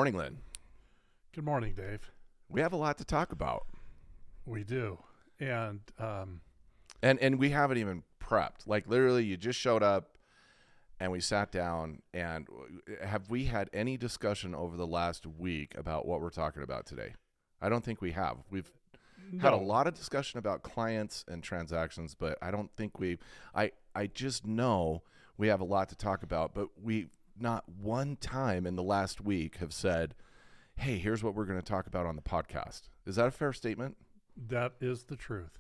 morning, Lynn. Good morning, Dave. We have a lot to talk about. We do. And we haven't even prepped. Like, literally, you just showed up and we sat down. And have we had any discussion over the last week about what we're talking about today? I don't think we have. We've had a lot of discussion about clients and transactions, but I don't think I just know we have a lot to talk about, but we not one time in the last week have said, hey, here's what we're going to talk about on the podcast. Is that a fair statement? that is the truth.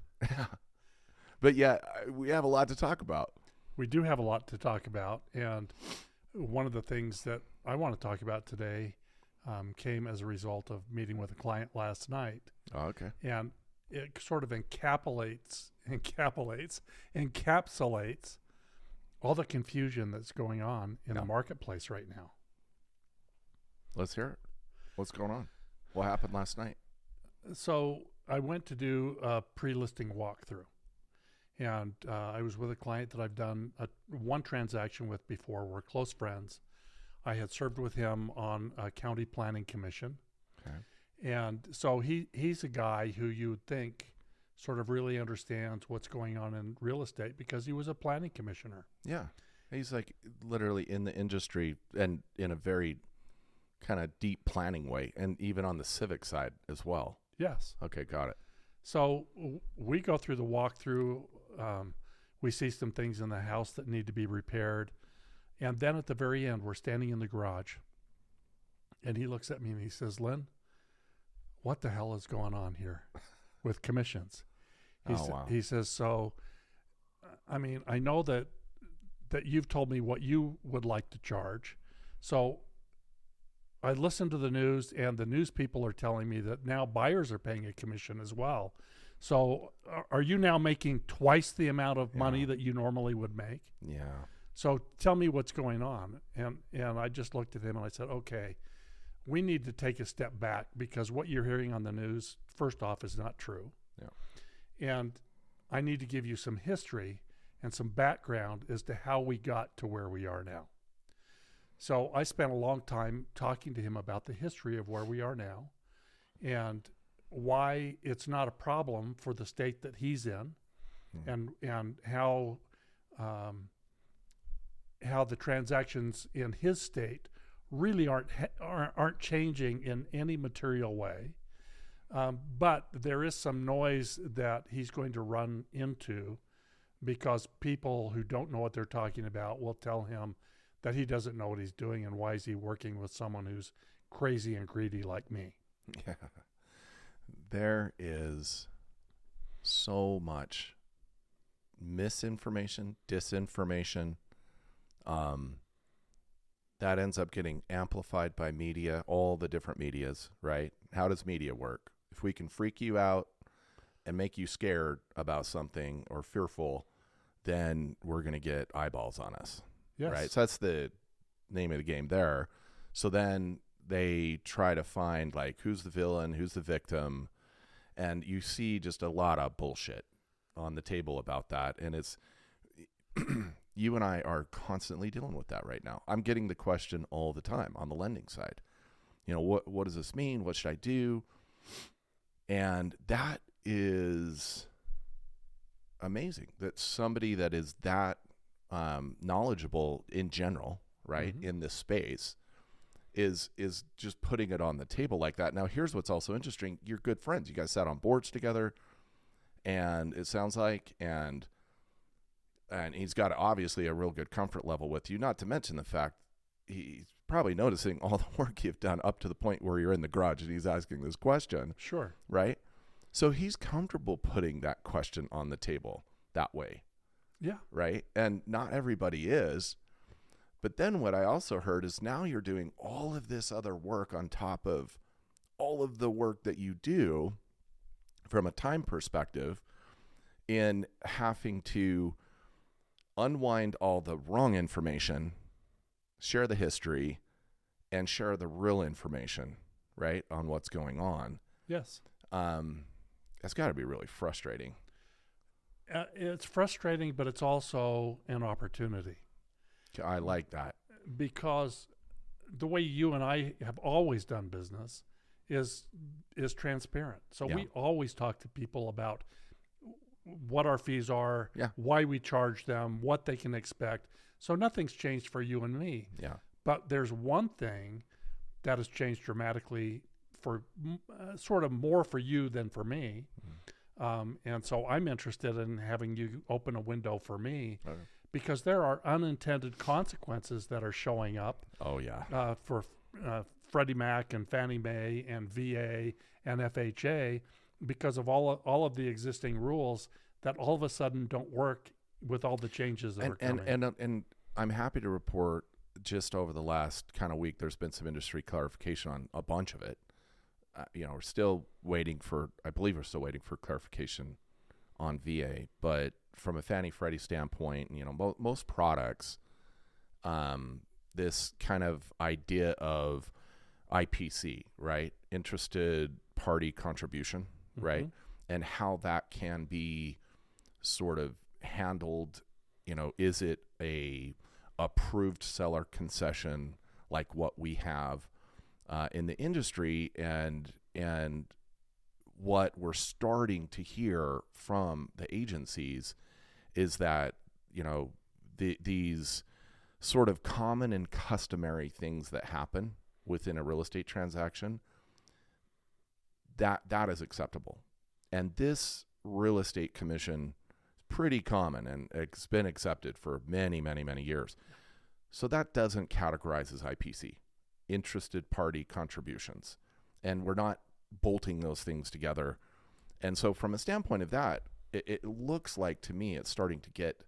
But yeah, we have a lot to talk about. We do have a lot to talk about. And one of the things that I want to talk about today came as a result of meeting with a client last night. Oh, okay. And it sort of encapsulates all the confusion that's going on in the marketplace right now. Let's hear it. What's going on? What happened last night? So I went to do a pre-listing walkthrough, and I was with a client that I've done one transaction with before. We're close friends. I had served with him on a county planning commission. Okay. And so he's a guy who you would think sort of really understands what's going on in real estate because he was a planning commissioner. Yeah. He's like literally in the industry and in a very kind of deep planning way, and even on the civic side as well. Yes. Okay, got it. So we go through the walkthrough. We see some things in the house that need to be repaired. And then at the very end, we're standing in the garage. And he looks at me and he says, Lynn, what the hell is going on here with commissions? Wow. He says, so, I mean, I know that you've told me what you would like to charge. So I listened to the news, and the news people are telling me that now buyers are paying a commission as well. So are you now making twice the amount of money that you normally would make? Yeah. So tell me what's going on. And I just looked at him and I said, okay, we need to take a step back because what you're hearing on the news, first off, is not true. Yeah. And I need to give you some history and some background as to how we got to where we are now. So I spent a long time talking to him about the history of where we are now and why it's not a problem for the state that he's in, and how the transactions in his state really aren't changing in any material way. But there is some noise that he's going to run into because people who don't know what they're talking about will tell him that he doesn't know what he's doing and why is he working with someone who's crazy and greedy like me. Yeah. There is so much misinformation, disinformation, that ends up getting amplified by media, all the different medias, right? How does media work? If we can freak you out and make you scared about something or fearful, then we're going to get eyeballs on us. Yes. Right. So that's the name of the game there. So then they try to find like who's the villain, who's the victim. And you see just a lot of bullshit on the table about that. And it's you and I are constantly dealing with that right now. I'm getting the question all the time on the lending side. You know, what does this mean? What should I do? And that is amazing that somebody that is that knowledgeable in general, right, in this space is just putting it on the table like that. Now, here's what's also interesting. You're good friends. You guys sat on boards together, and it sounds like, and he's got obviously a real good comfort level with you, not to mention the fact he's probably noticing all the work you've done up to the point where you're in the garage and he's asking this question. Sure. Right? So he's comfortable putting that question on the table that way. Yeah. Right? And not everybody is. But then what I also heard is now you're doing all of this other work on top of all of the work that you do from a time perspective in having to unwind all the wrong information, share the history, and share the real information, right, on what's going on. Yes. That's got to be really frustrating. It's frustrating, but it's also an opportunity. I like that. Because the way you and I have always done business is transparent. So Yeah. we always talk to people about what our fees are, Yeah. why we charge them, what they can expect. So nothing's changed for you and me. Yeah. But there's one thing that has changed dramatically for sort of more for you than for me. And so I'm interested in having you open a window for me, Okay. because there are unintended consequences that are showing up Oh yeah. for Freddie Mac and Fannie Mae and VA and FHA, because of all of the existing rules that all of a sudden don't work with all the changes that are coming. And I'm happy to report, just over the last kind of week, there's been some industry clarification on a bunch of it. We're still waiting for, I believe we're still waiting for clarification on VA, but from a Fannie Freddie standpoint, most products, this kind of idea of IPC, right? Interested party contribution, right? And how that can be sort of handled, is it a approved seller concession like what we have in the industry, and what we're starting to hear from the agencies is that these sort of common and customary things that happen within a real estate transaction, that is acceptable. And this real estate commission is pretty common, and it's been accepted for many, many, many years. So that doesn't categorize as IPC, interested party contributions. And we're not bolting those things together. And so from a standpoint of that, it looks like to me it's starting to get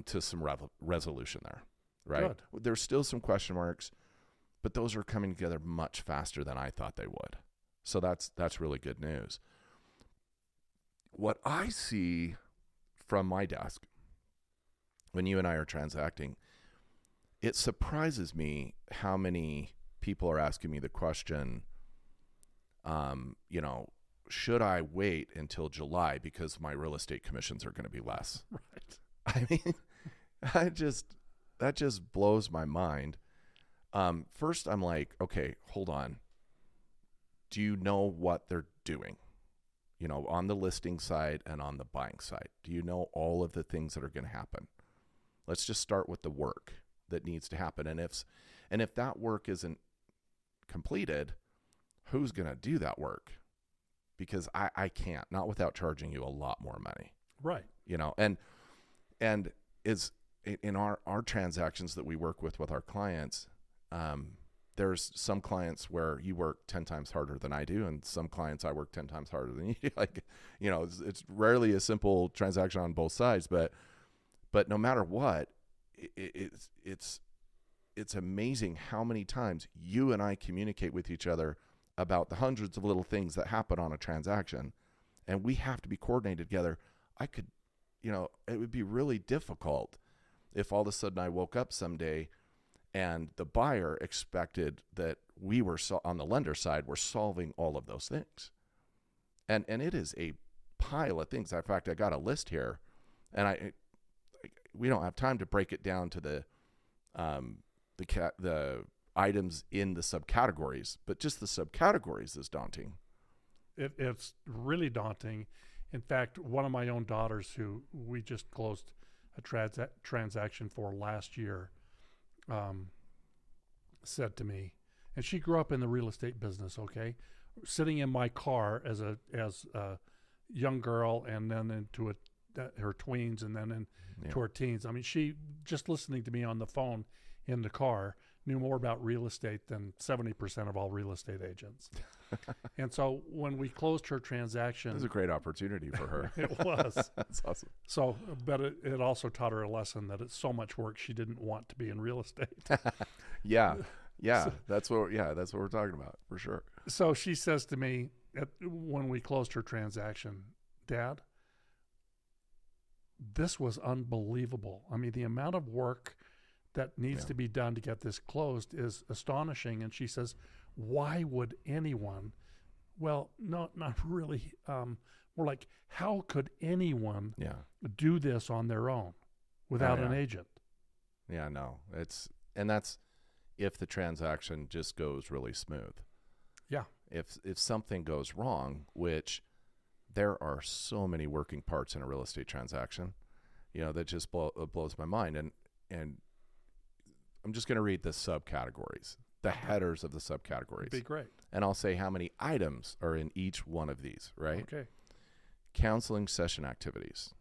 to some resolution there, right? Good. There's still some question marks, but those are coming together much faster than I thought they would. So that's really good news. What I see from my desk when you and I are transacting, it surprises me how many people are asking me the question, should I wait until July because my real estate commissions are going to be less? Right. I mean, that just blows my mind. First, I'm like, okay, hold on. Do you know what they're doing? On the listing side and on the buying side, do you know all of the things that are going to happen? Let's just start with the work that needs to happen. And if that work isn't completed, who's going to do that work? Because I can't, not without charging you a lot more money. Right. And is in our transactions that we work with our clients, there's some clients where you work 10 times harder than I do, and some clients I work 10 times harder than you do. It's rarely a simple transaction on both sides, but no matter what, it's amazing how many times you and I communicate with each other about the hundreds of little things that happen on a transaction, and we have to be coordinated together. It would be really difficult if all of a sudden I woke up someday and the buyer expected that we were on the lender side, we're solving all of those things. And it is a pile of things. In fact, I got a list here, and we don't have time to break it down to the items in the subcategories, but just the subcategories is daunting. It's really daunting. In fact, one of my own daughters, who we just closed a transaction for last year, said to me, and she grew up in the real estate business, okay, sitting in my car as a young girl, and then into her tweens, and then into her teens. I mean, she, just listening to me on the phone in the car, knew more about real estate than 70% of all real estate agents. And so when we closed her transaction, It was a great opportunity for her. it was. That's awesome. So, but it also taught her a lesson that it's so much work she didn't want to be in real estate. Yeah. That's what we're talking about, for sure. So she says to me when we closed her transaction, "Dad, this was unbelievable. I mean, the amount of work that needs to be done to get this closed is astonishing." And she says, "Why would anyone?" Well, no, not really. We're like, how could anyone do this on their own without an agent? Yeah, no. That's if the transaction just goes really smooth. Yeah. If something goes wrong, which there are so many working parts in a real estate transaction, that just blows my mind. And I'm just going to read the subcategories, the headers of the subcategories. Be great. And I'll say how many items are in each one of these, right? Okay. Counseling session activities,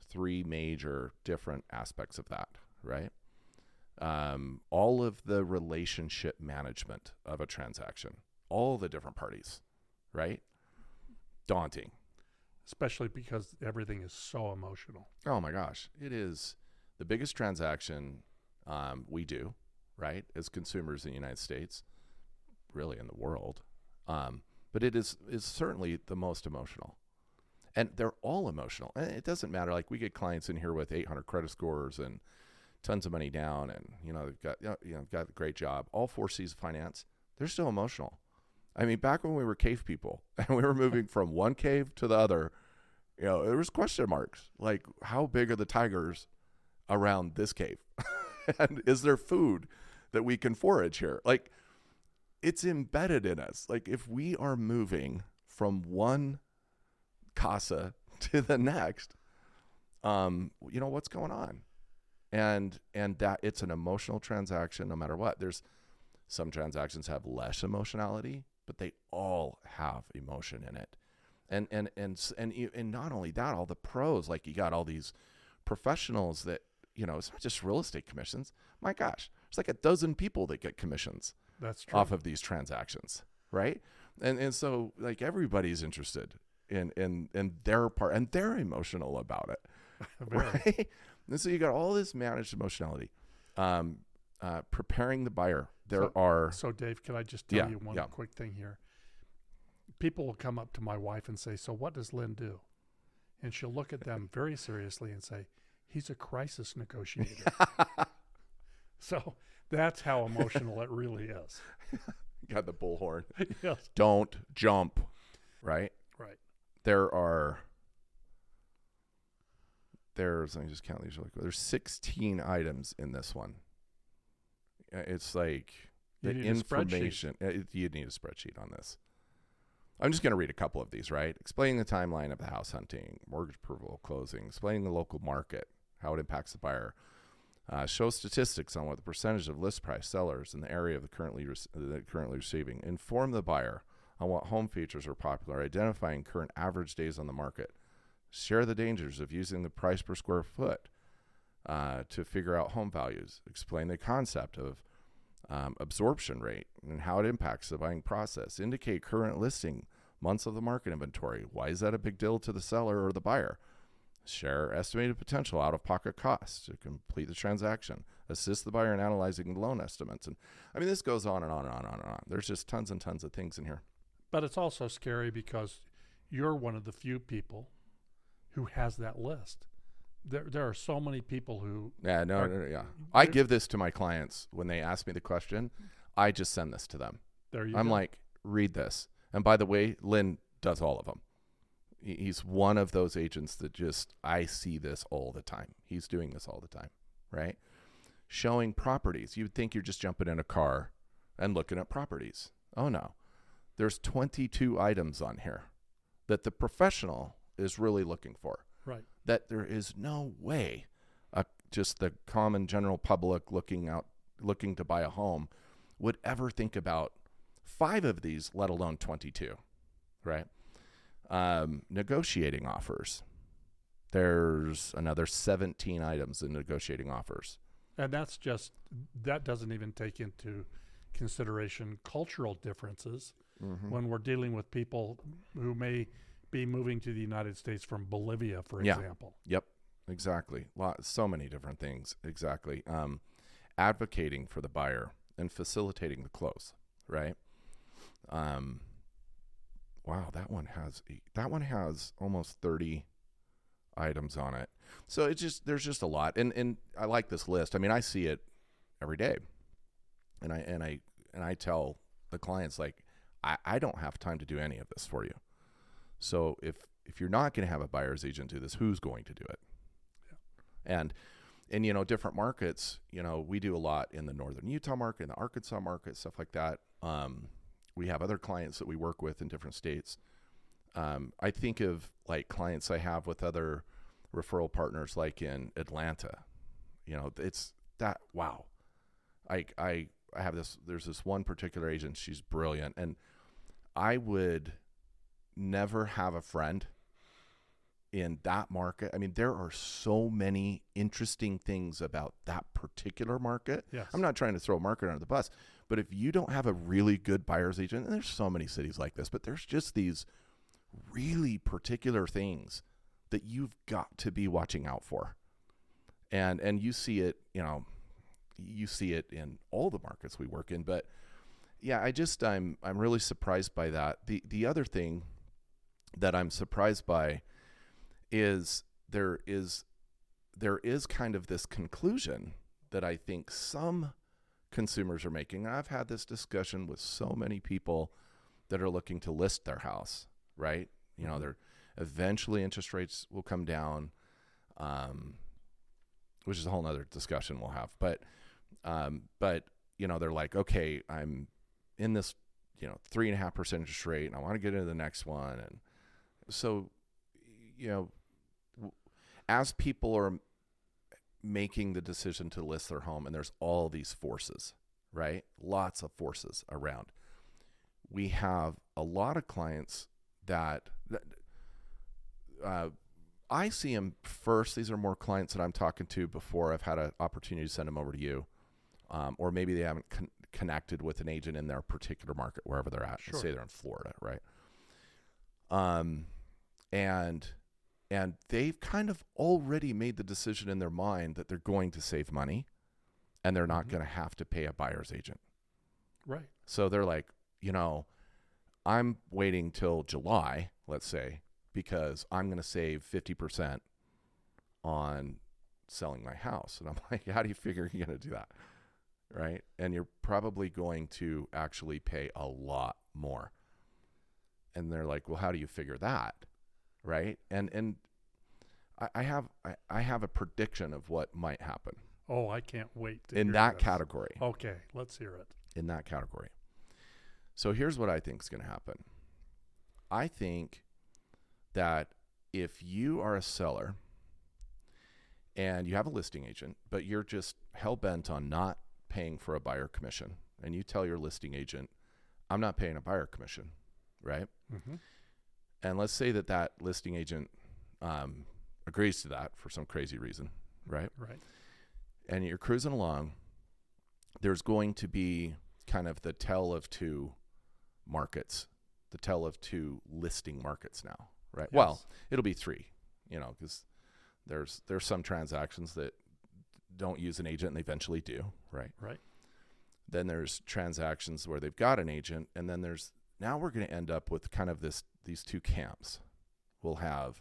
3 major different aspects of that, right? All of the relationship management of a transaction, all the different parties, right? Daunting. Especially because everything is so emotional. Oh my gosh. It is the biggest transaction we do, right, as consumers in the United States, really in the world. But it is certainly the most emotional. And they're all emotional. And it doesn't matter. Like, we get clients in here with 800 credit scores and tons of money down, and they've got a great job. All 4 C's of finance. They're still emotional. I mean, back when we were cave people and we were moving from one cave to the other, there was question marks. Like, how big are the tigers around this cave? And is there food that we can forage here? Like, it's embedded in us. Like, if we are moving from one casa to the next, what's going on? And that it's an emotional transaction no matter what. There's some transactions have less emotionality, but they all have emotion in it. And not only that, all the pros, like, you got all these professionals that, it's not just real estate commissions. My gosh, there's like a dozen people that get commissions. That's true. Off of these transactions, right? And so, like, everybody's interested in their part, and they're emotional about it, right? And so you got all this managed emotionality. Preparing the buyer. So Dave, can I just tell you one quick thing here? People will come up to my wife and say, "So what does Lynn do?" And she'll look at them very seriously and say, "He's a crisis negotiator." So that's how emotional it really is. Got the bullhorn. Yes. Don't jump, right? Right. Let me just count these really quick. There's 16 items in this one. It's like the information. You need a spreadsheet on this. I'm just going to read a couple of these, right? Explaining the timeline of the house hunting, mortgage approval, closing, explaining the local market, how it impacts the buyer, show statistics on what the percentage of list price sellers in the area of the currently receiving, inform the buyer on what home features are popular, identifying current average days on the market, share the dangers of using the price per square foot to figure out home values, explain the concept of absorption rate and how it impacts the buying process, indicate current listing months of the market inventory. Why is that a big deal to the seller or the buyer? Share estimated potential out-of-pocket costs to complete the transaction, assist the buyer in analyzing the loan estimates. And I mean, this goes on and on and on and on. There's just tons and tons of things in here. But it's also scary because you're one of the few people who has that list. There are so many people who... I give this to my clients when they ask me the question. I just send this to them. I'm like, read this. And by the way, Lynn does all of them. He's one of those agents that I see this all the time. He's doing this all the time, right? Showing properties. You'd think you're just jumping in a car and looking at properties. Oh, no. There's 22 items on here that the professional is really looking for. Right. That there is no way just the common general public looking to buy a home would ever think about 5 of these, let alone 22, right? Negotiating offers. There's another 17 items in negotiating offers. And that doesn't even take into consideration cultural differences when we're dealing with people who may be moving to the United States from Bolivia, for example. Yep, exactly. So many different things. Exactly. Advocating for the buyer and facilitating the close, right? Wow, that one has almost 30 items on it. So there's just a lot, and I like this list. I mean, I see it every day, and I tell the clients, like, I don't have time to do any of this for you. So if you're not going to have a buyer's agent do this, who's going to do it? Yeah. And And, different markets, we do a lot in the northern Utah market, in the Arkansas market, stuff like that. We have other clients that we work with in different states. I think of like clients I have with other referral partners, like in Atlanta. It's that, wow. I have there's this one particular agent, she's brilliant. And I would never have a friend in that market. I mean, there are so many interesting things about that particular market. Yes. I'm not trying to throw a market under the bus, but if you don't have a really good buyer's agent, and there's so many cities like this, but there's just these really particular things that you've got to be watching out for. And you see it, you see it in all the markets we work in. But yeah, I'm really surprised by that. The other thing that I'm surprised by is there is kind of this conclusion that I think some consumers are making. I've had this discussion with so many people that are looking to list their house, right? They're eventually interest rates will come down, which is a whole nother discussion we'll have. But they're like, okay, I'm in this, 3.5% interest rate, and I want to get into the next one. And so, as people are making the decision to list their home, and there's all these forces, right? Lots of forces around. We have a lot of clients that I see them first. These are more clients that I'm talking to before I've had an opportunity to send them over to you. Or maybe they haven't connected with an agent in their particular market, wherever they're at. Sure. Say they're in Florida, right? And they've kind of already made the decision in their mind that they're going to save money and they're not going to have to pay a buyer's agent. Right. So they're like, I'm waiting till July, let's say, because I'm going to save 50% on selling my house. And I'm like, how do you figure you're going to do that? Right. And you're probably going to actually pay a lot more. And they're like, well, how do you figure that? Right. And I have a prediction of what might happen. Oh, I can't wait to in hear that this. category. Okay, let's hear it. In that category. So here's what I think is going to happen. I think that if you are a seller and you have a listing agent, but you're just hell-bent on not paying for a buyer commission, and you tell your listing agent, I'm not paying a buyer commission, right? Mm-hmm. And let's say that listing agent agrees to that for some crazy reason, right? Right. And you're cruising along, there's going to be kind of the tale of two markets, the tale of two listing markets now, right? Yes. Well, it'll be three, because there's some transactions that don't use an agent and they eventually do, right? Right. Then there's transactions where they've got an agent, and then now we're going to end up with kind of these two camps. We'll have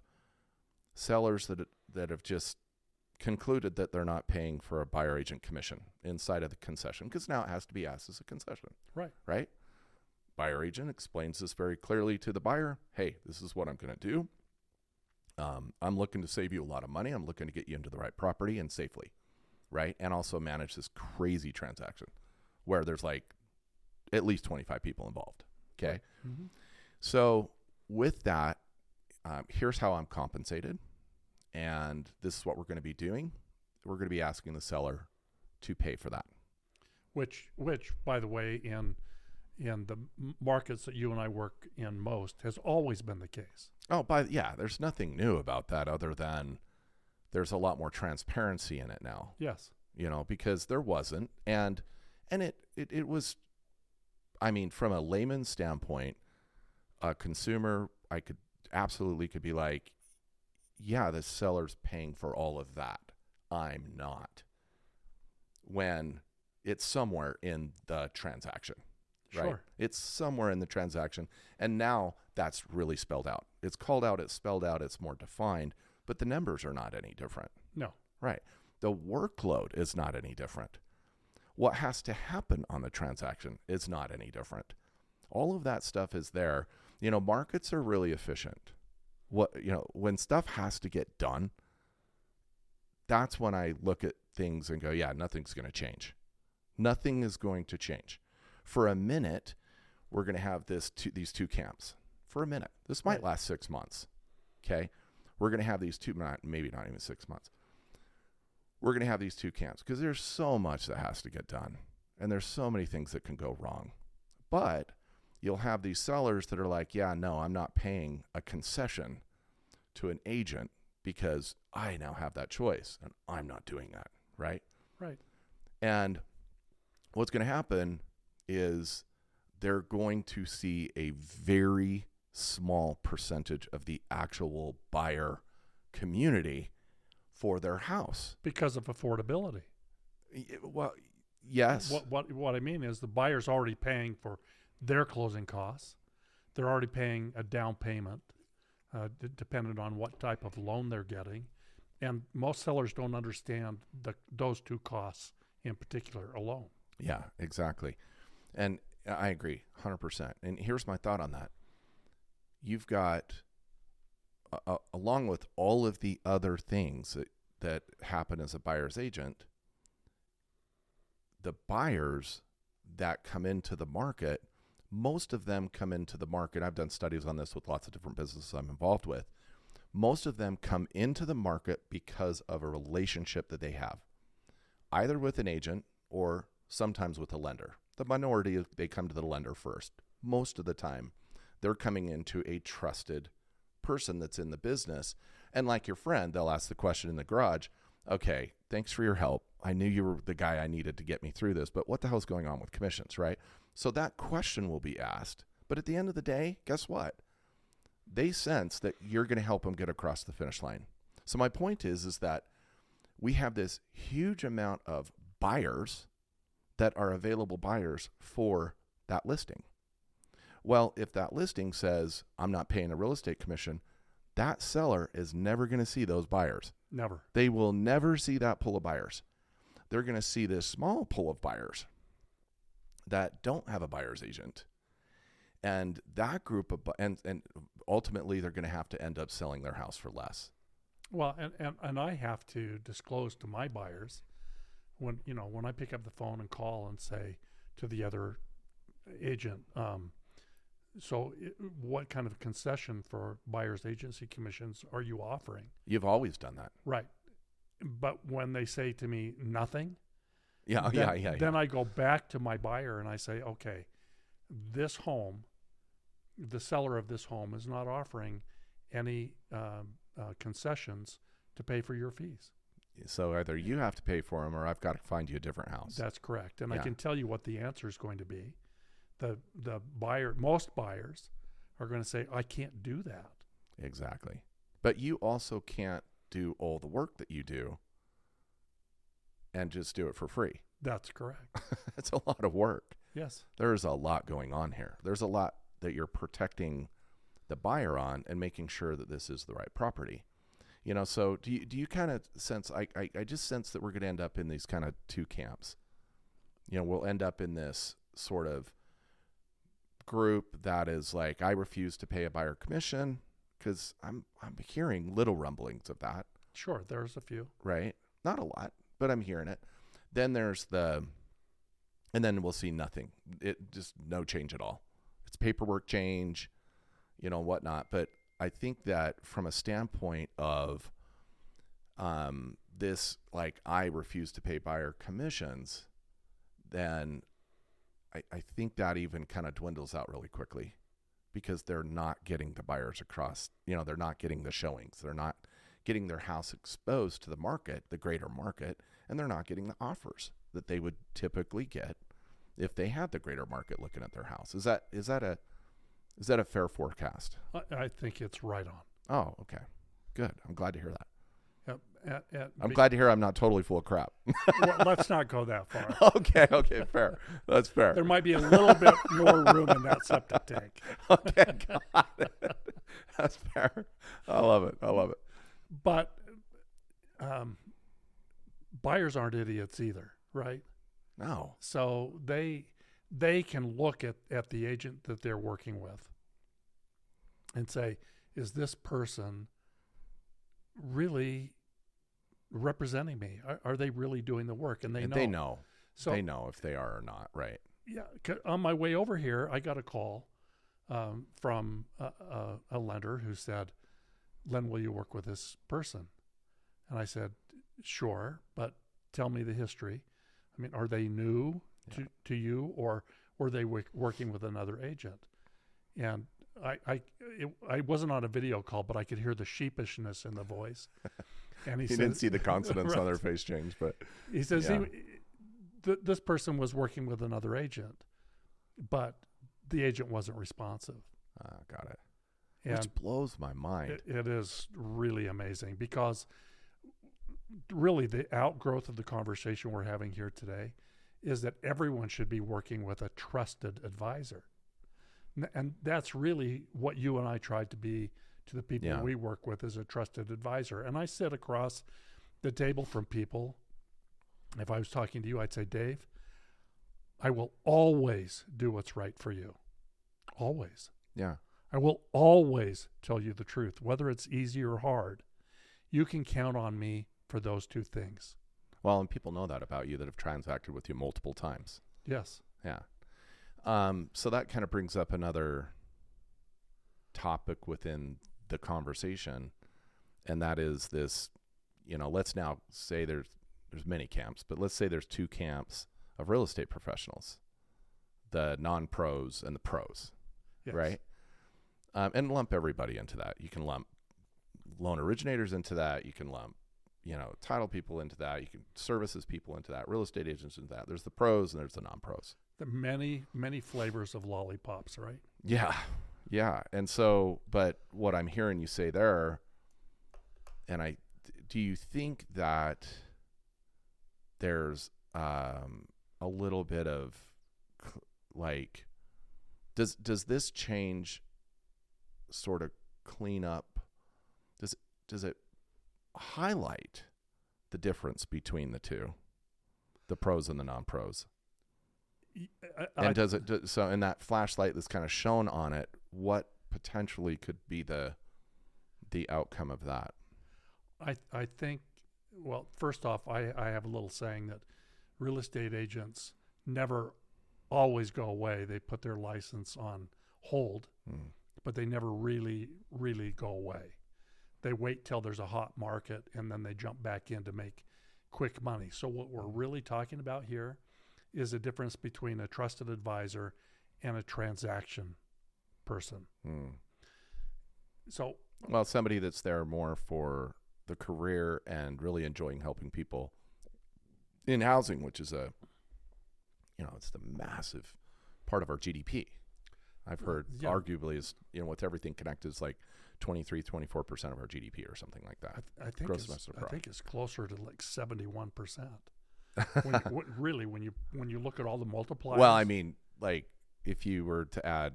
sellers that have just concluded that they're not paying for a buyer agent commission inside of the concession, because now it has to be asked as a concession. Right. Buyer agent explains this very clearly to the buyer. Hey, this is what I'm going to do. I'm looking to save you a lot of money. I'm looking to get you into the right property and safely, right? And also manage this crazy transaction where there's like at least 25 people involved. Okay. Mm-hmm. So with that, here's how I'm compensated. And this is what we're going to be doing. We're going to be asking the seller to pay for that. Which, by the way, in the markets that you and I work in most, has always been the case. Oh, there's nothing new about that other than there's a lot more transparency in it now. Yes. Because there wasn't. And it was, I mean, from a layman's standpoint, a consumer, I could absolutely be like, yeah, the seller's paying for all of that. I'm not. When it's somewhere in the transaction, right? Sure. It's somewhere in the transaction. And now that's really spelled out. It's called out, it's spelled out, it's more defined, but the numbers are not any different. No. Right. The workload is not any different. What has to happen on the transaction is not any different. All of that stuff is there. Markets are really efficient. When stuff has to get done, that's when I look at things and go, yeah, nothing's going to change. Nothing is going to change. For a minute, we're going to have these two camps. For a minute. This might last 6 months. Okay? We're going to have these two, maybe not even 6 months. We're going to have these two camps because there's so much that has to get done. And there's so many things that can go wrong. But you'll have these sellers that are like, yeah, no, I'm not paying a concession to an agent because I now have that choice and I'm not doing that, right? Right. And what's going to happen is they're going to see a very small percentage of the actual buyer community for their house. Because of affordability. Well, yes. What I mean is the buyer's already paying for their closing costs. They're already paying a down payment, depending on what type of loan they're getting. And most sellers don't understand those two costs in particular alone. Yeah, exactly. And I agree 100%. And here's my thought on that. You've got, along with all of the other things that happen as a buyer's agent, the buyers that come into the market, most of them come into the market. I've done studies on this with lots of different businesses I'm involved with. Most of them come into the market because of a relationship that they have, either with an agent or sometimes with a lender. The minority, they come to the lender first. Most of the time, they're coming into a trusted person that's in the business. And like your friend, they'll ask the question in the garage, okay, thanks for your help. I knew you were the guy I needed to get me through this, but what the hell's going on with commissions, right? So that question will be asked. But at the end of the day, guess what? They sense that you're going to help them get across the finish line. So my point is that we have this huge amount of buyers that are available buyers for that listing. Well, if that listing says, I'm not paying a real estate commission, that seller is never going to see those buyers. Never. They will never see that pool of buyers. They're going to see this small pool of buyers that don't have a buyer's agent. And that group of, and ultimately they're going to have to end up selling their house for less. Well, and I have to disclose to my buyers when I pick up the phone and call and say to the other agent, what kind of concession for buyer's agency commissions are you offering? You've always done that. Right. But when they say to me nothing, then I go back to my buyer and I say, okay, this home, the seller of this home is not offering any concessions to pay for your fees. So either you have to pay for them or I've got to find you a different house. That's correct. And I can tell you what the answer is going to be. The buyer, most buyers are going to say, I can't do that. Exactly. But you also can't do all the work that you do and just do it for free. That's correct. It's a lot of work. Yes. There's a lot going on here. There's a lot that you're protecting the buyer on and making sure that this is the right property. So do you kind of sense, I just sense that we're going to end up in these kind of two camps. We'll end up in this sort of group that is like, I refuse to pay a buyer commission because I'm hearing little rumblings of that. Sure, there's a few. Right? Not a lot, but I'm hearing it. Then there's and then we'll see nothing. It just no change at all. It's paperwork change, whatnot. But I think that from a standpoint of this, like, I refuse to pay buyer commissions, then I think that even kind of dwindles out really quickly because they're not getting the buyers across, they're not getting the showings. They're not getting their house exposed to the market, the greater market, and they're not getting the offers that they would typically get if they had the greater market looking at their house. Is that a fair forecast? I think it's right on. Oh, okay. Good. I'm glad to hear that. I'm glad to hear I'm not totally full of crap. Well, let's not go that far. Okay, fair. That's fair. There might be a little bit more room in that septic tank. Okay, got it. That's fair. I love it. But buyers aren't idiots either, right? No. So they can look at the agent that they're working with and say, is this person really representing me? Are they really doing the work? And they know. They know. So they know if they are or not, right? yeah, on my way over here, I got a call from a lender who said, "Len, will you work with this person?" And I said, "Sure, but tell me the history. I mean, are they new to you, or were they working with another agent?" And I wasn't on a video call, but I could hear the sheepishness in the voice. And he didn't see the consonants on their face change, but he says this person was working with another agent, but the agent wasn't responsive. Got it. And which blows my mind. It is really amazing, because really the outgrowth of the conversation we're having here today is that everyone should be working with a trusted advisor. And that's really what you and I tried to be to the people we work with, as a trusted advisor. And I sit across the table from people. If I was talking to you, I'd say, "Dave, I will always do what's right for you. Always. Yeah. I will always tell you the truth, whether it's easy or hard. You can count on me for those two things." Well, and people know that about you that have transacted with you multiple times. Yes. Yeah. So that kind of brings up another topic within the conversation, and that is this, let's now say there's many camps, but let's say there's two camps of real estate professionals, the non-pros and the pros, Yes. right? And lump everybody into that. You can lump loan originators into that. You can lump, title people into that. You can services people into that, real estate agents into that. There's the pros and there's the non-pros. The many, many flavors of lollipops, right? Yeah. Yeah. And so, but what I'm hearing you say there, and do you think that there's a little bit of like, does this change sort of clean up? Does it highlight the difference between the two, the pros and the non-pros? And does it, so in that flashlight that's kind of shown on it, what potentially could be the outcome of that? I think, well, first off, I have a little saying that real estate agents never always go away. They put their license on hold, but they never really, really go away. They wait till there's a hot market, and then they jump back in to make quick money. So what we're really talking about here is a difference between a trusted advisor and a transaction person. So, well, somebody that's there more for the career and really enjoying helping people in housing, which is it's the massive part of our GDP. I've heard arguably is, with everything connected, is like 23-24% of our GDP or something like that. I think gross domestic product. I think it's closer to like 71%. when you look at all the multipliers. Well, I mean, like if you were to add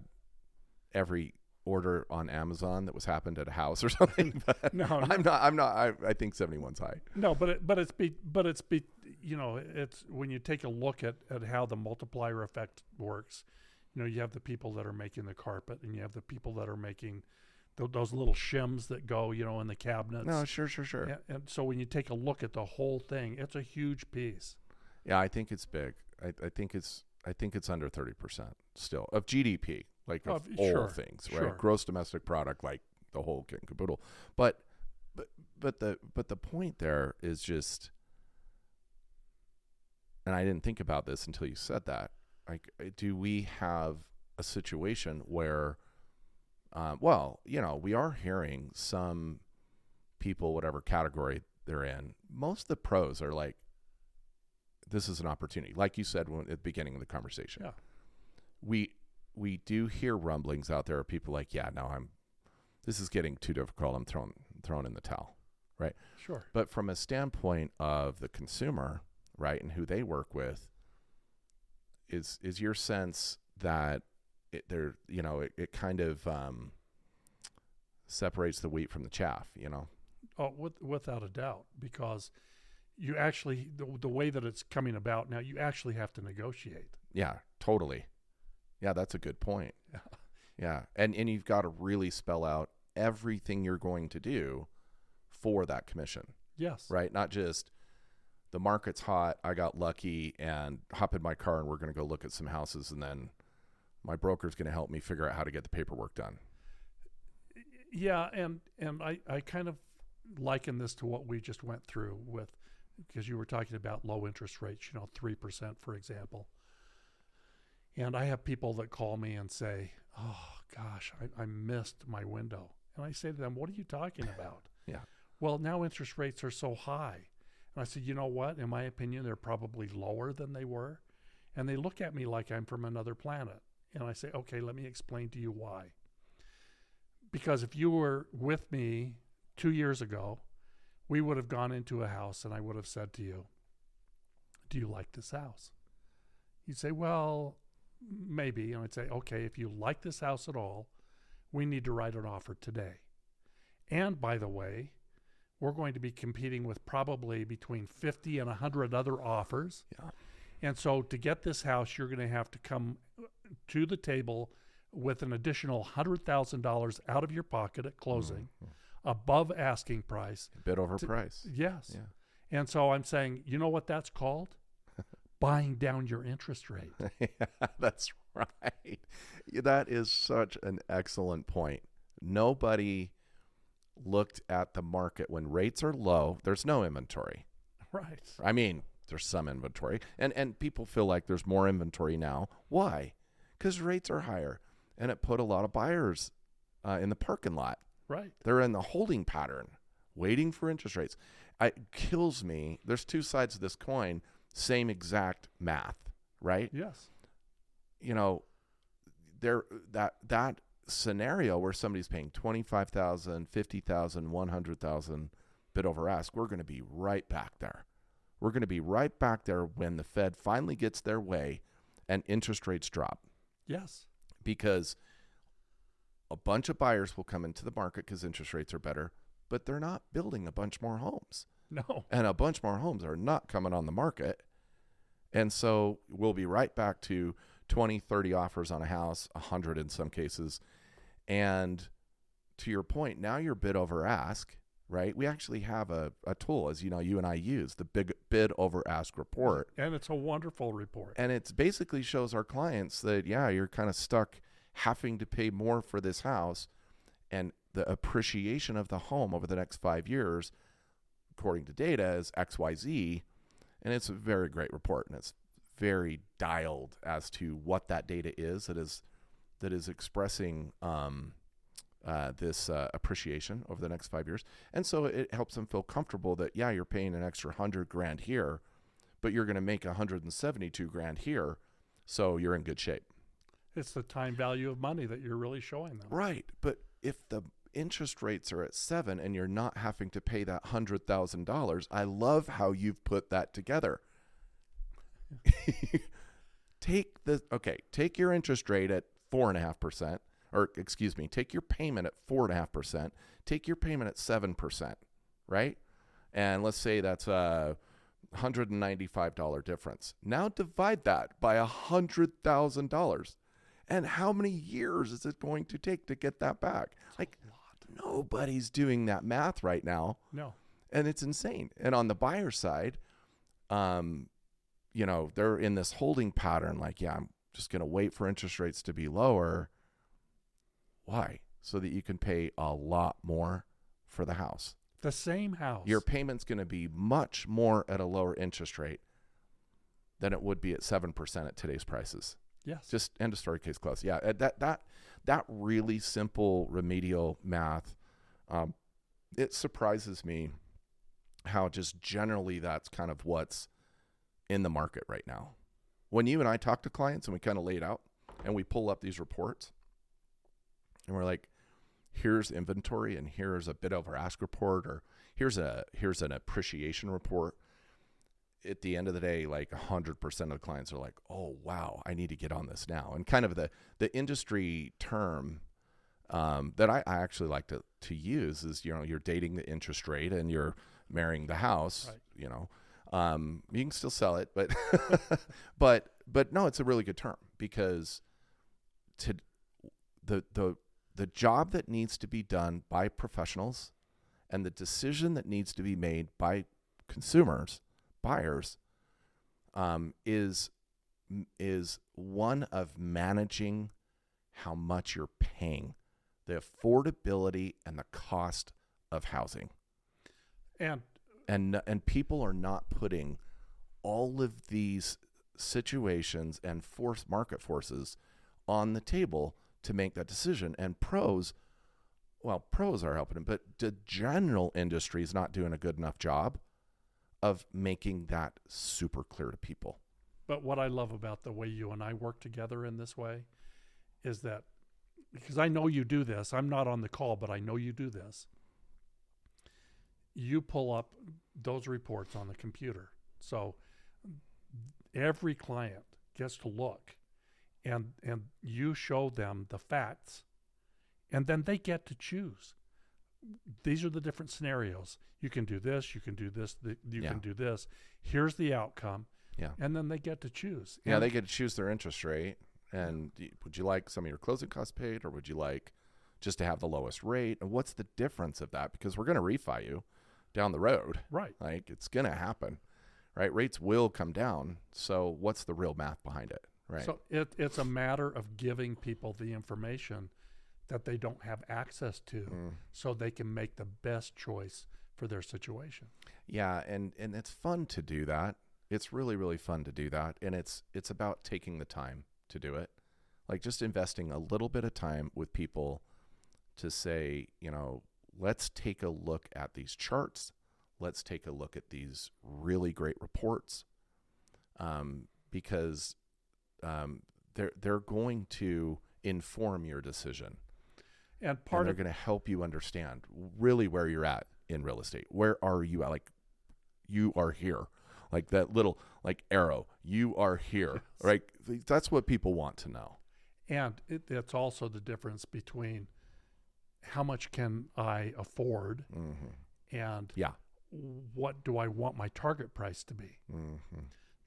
every order on Amazon that was happened at a house or something. But no, I'm not. I think 71's high. No, it's when you take a look at how the multiplier effect works. You have the people that are making the carpet, and you have the people that are making those little shims that go, in the cabinets. No, sure. Yeah, and so when you take a look at the whole thing, it's a huge piece. Yeah, I think it's big. I think it's under 30% still of GDP, like of all things, right? Sure. Gross domestic product, like the whole kit and caboodle. But the point there is just, and I didn't think about this until you said that. Like, do we have a situation where, we are hearing some people, whatever category they're in, most of the pros are like, this is an opportunity. Like you said at the beginning of the conversation. Yeah. We do hear rumblings out there of people like, this is getting too difficult. I'm thrown in the towel. Right. Sure. But from a standpoint of the consumer, right, and who they work with, is your sense that it kind of separates the wheat from the chaff, Oh, without a doubt, because you actually, the way that it's coming about now, you actually have to negotiate. Yeah, totally. Yeah, that's a good point. Yeah. Yeah. And you've got to really spell out everything you're going to do for that commission. Yes. right? Not just the market's hot, I got lucky, and hop in my car and we're going to go look at some houses, and then my broker's going to help me figure out how to get the paperwork done. Yeah, and I kind of liken this to what we just went through with, because you were talking about low interest rates, 3%, for example. And I have people that call me and say, oh, gosh, I missed my window. And I say to them, what are you talking about? Yeah. Well, now interest rates are so high. And I said, you know what? In my opinion, they're probably lower than they were. And they look at me like I'm from another planet. And I say, okay, let me explain to you why. Because if you were with me 2 years ago, we would have gone into a house and I would have said to you, do you like this house? You'd say, well, maybe. And I'd say, okay, if you like this house at all, we need to write an offer today. And by the way, we're going to be competing with probably between 50 and 100 other offers. Yeah. And so to get this house, you're going to have to come to the table with an additional $100,000 out of your pocket at closing, above asking price. A bit over price. Yes. Yeah. And so I'm saying, you know what that's called? Buying down your interest rate. Yeah, that's right. That is such an excellent point. Nobody looked at the market when rates are low. There's no inventory. Right. I mean, there's some inventory, and people feel like there's more inventory now. Why? Because rates are higher, and it put a lot of buyers in the parking lot. Right. They're in the holding pattern, waiting for interest rates. It kills me. There's two sides of this coin, same exact math, right? Yes. There that scenario where somebody's paying $25,000, $50,000, $100,000 bid over ask, we're going to be right back there. We're going to be right back there when the Fed finally gets their way and interest rates drop. Yes. Because a bunch of buyers will come into the market because interest rates are better, but they're not building a bunch more homes. No. And a bunch more homes are not coming on the market. And so we'll be right back to 20, 30 offers on a house, 100 in some cases. And to your point, now you're bid over ask, right? We actually have a tool, as you know, you and I use, the big bid over ask report. And it's a wonderful report. And it basically shows our clients that, yeah, you're kind of stuck having to pay more for this house, and the appreciation of the home over the next 5 years, according to data, is XYZ. And it's a very great report, and it's very dialed as to what that data is that is expressing this appreciation over the next 5 years. And so it helps them feel comfortable that, yeah, you're paying an extra $100,000 here, but you're going to make $172,000 here, so you're in good shape. It's the time value of money that you're really showing them. Right, but if the interest rates are at 7 and you're not having to pay that $100,000, I love how you've put that together. Take your interest rate at 4.5%, or excuse me, take your payment at 4.5%, take your payment at 7%, right? And let's say that's a $195 difference. Now divide that by $100,000. And how many years is it going to take to get that back? Like, nobody's doing that math right now. No. And it's insane. And on the buyer side, they're in this holding pattern. Like, yeah, I'm just going to wait for interest rates to be lower. Why? So that you can pay a lot more for the house. The same house. Your payment's going to be much more at a lower interest rate than it would be at 7% at today's prices. Yes. Just end of story, case closed. Yeah, that really simple remedial math, it surprises me how just generally that's kind of what's in the market right now. When you and I talk to clients and we kind of lay it out and we pull up these reports and we're like, here's inventory and here's a bid over ask report, or here's an appreciation report. At the end of the day, like 100% of the clients are like, oh, wow, I need to get on this now. And kind of the industry term that I actually like to use is, you're dating the interest rate and you're marrying the house, right. You can still sell it, but but no, it's a really good term, because the job that needs to be done by professionals And the decision that needs to be made by buyers, is one of managing how much you're paying, the affordability and the cost of housing. And people are not putting all of these situations and market forces on the table to make that decision. And pros are helping them, but the general industry is not doing a good enough job of making that super clear to people. But what I love about the way you and I work together in this way is that, because I know you do this, I'm not on the call, but I know you do this. You pull up those reports on the computer. So every client gets to look, and you show them the facts, and then they get to choose. These are the different scenarios. You can do this, you can do this, you can do this. Here's the outcome. Yeah. And then they get to choose. Yeah, they get to choose their interest rate. And would you like some of your closing costs paid, or would you like just to have the lowest rate? And what's the difference of that? Because we're going to refi you down the road. Right. Like, it's going to happen, right? Rates will come down. So what's the real math behind it, right? So it's a matter of giving people the information that they don't have access to, so they can make the best choice for their situation. Yeah, and it's fun to do that. It's really, really fun to do that. And it's about taking the time to do it. Like, just investing a little bit of time with people to say, let's take a look at these charts. Let's take a look at these really great reports, because they're going to inform your decision. And they're going to help you understand really where you're at in real estate. Where are you at? Like, you are here. Like that little arrow, you are here, right? That's what people want to know. And it's also the difference between how much can I afford, and what do I want my target price to be.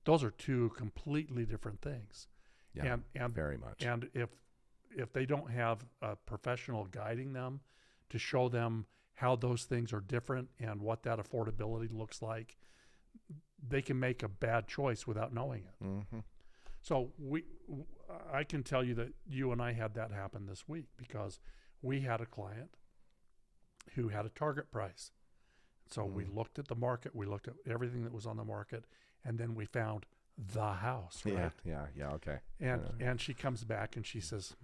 Those are two completely different things. Yeah, and very much. And if they don't have a professional guiding them to show them how those things are different and what that affordability looks like, they can make a bad choice without knowing it. So I can tell you that you and I had that happen this week, because we had a client who had a target price. So we looked at the market, we looked at everything that was on the market, and then we found the house, right? Yeah, okay. And she comes back and she says,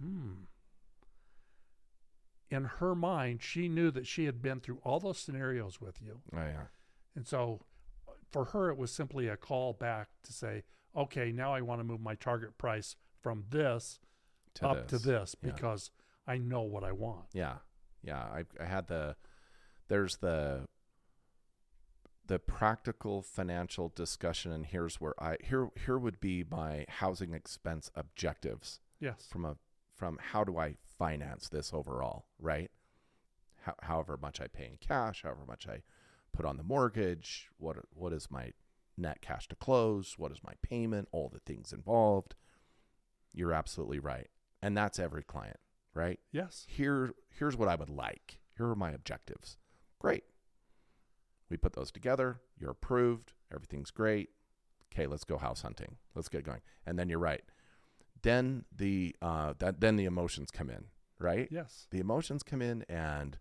in her mind, she knew that she had been through all those scenarios with you. Oh, yeah. And so for her, it was simply a call back to say, okay, now I want to move my target price from this to this, because I know what I want. Yeah. I had there's the practical financial discussion, and here's where here would be my housing expense objectives. Yes. From how do I finance this overall, right? However much I pay in cash, however much I put on the mortgage, what is my net cash to close, what is my payment, all the things involved. You're absolutely right. And that's every client, right? Yes. Here's what I would like. Here are my objectives. Great. We put those together. You're approved. Everything's great. Okay, let's go house hunting. Let's get going. And then you're right. Then the emotions come in, right? Yes. The emotions come in, and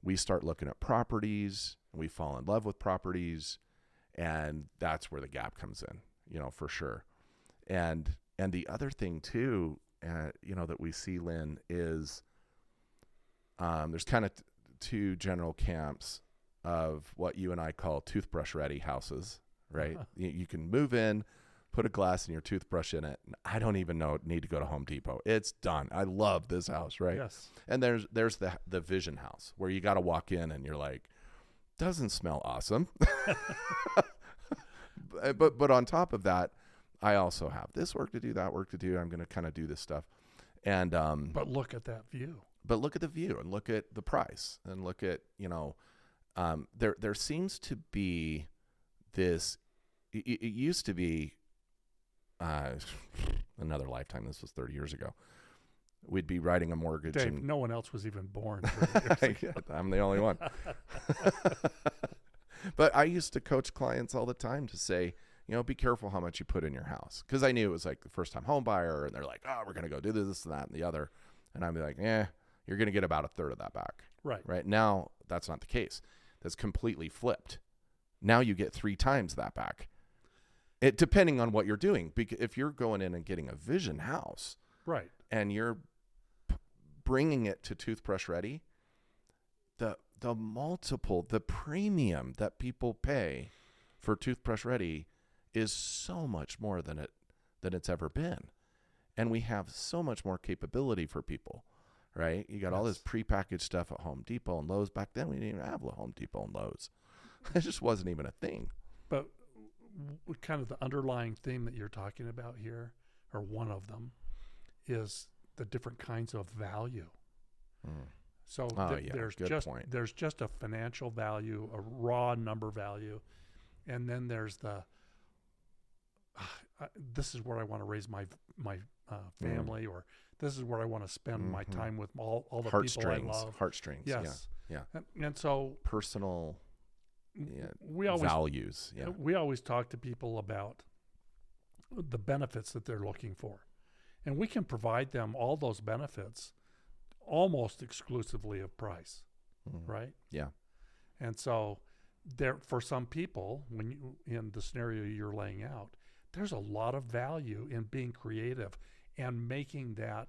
we start looking at properties, and we fall in love with properties, and that's where the gap comes in, for sure. And the other thing too, that we see, Lynn, is there's kind of two general camps of what you and I call toothbrush ready houses, right? You can move in, put a glass in your toothbrush in it, and I don't even need to go to Home Depot. It's done. I love this house, right? Yes. And there's the vision house where you got to walk in and you're like, doesn't smell awesome. But on top of that, I also have this work to do, that work to do. I'm going to kind of do this stuff. And but look at that view. But look at the view, and look at the price, and look at, there seems to be this, it used to be another lifetime. This was 30 years ago. we'd be writing a mortgage. Dave, and no one else was even born 30 years ago. I'm the only one. But I used to coach clients all the time to say, be careful how much you put in your house. Because I knew it was like the first time home buyer, and they're like, oh, we're going to go do this and that and the other. And I'd be like, you're going to get about a third of that back. Right now, that's not the case. That's completely flipped. Now you get 3 times that back. It depending on what you're doing. Because if you're going in and getting a vision house, right, and you're bringing it to toothbrush ready, the multiple, the premium that people pay for toothbrush ready is so much more than it's ever been. And we have so much more capability for people, right? You got all this prepackaged stuff at Home Depot and Lowe's. Back then, we didn't even have Home Depot and Lowe's. It just wasn't even a thing. But kind of the underlying theme that you're talking about here, or one of them, is the different kinds of value. So there's just a financial value, a raw number value, and then there's the this is where I want to raise my family, or this is where I want to spend my time with all the people I love. Heartstrings. Yes. Yeah. And so personal values. Yeah. We always talk to people about the benefits that they're looking for. And we can provide them all those benefits almost exclusively of price, right? Yeah. And so for some people, when you, in the scenario you're laying out, there's a lot of value in being creative and making that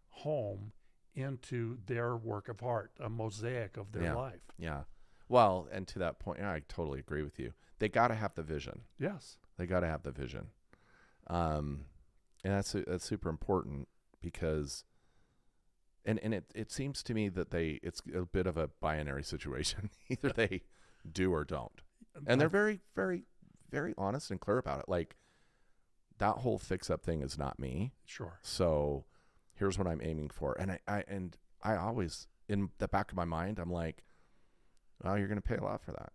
home into their work of art, a mosaic of their life. Yeah. Well, and to that point, I totally agree with you. They got to have the vision. Yes. They got to have the vision. And that's super important because, and it seems to me that it's a bit of a binary situation. Either they do or don't. And they're very, very, very honest and clear about it. Like, that whole fix-up thing is not me. Sure. So here's what I'm aiming for. And I always, in the back of my mind, I'm like, well, you're going to pay a lot for that.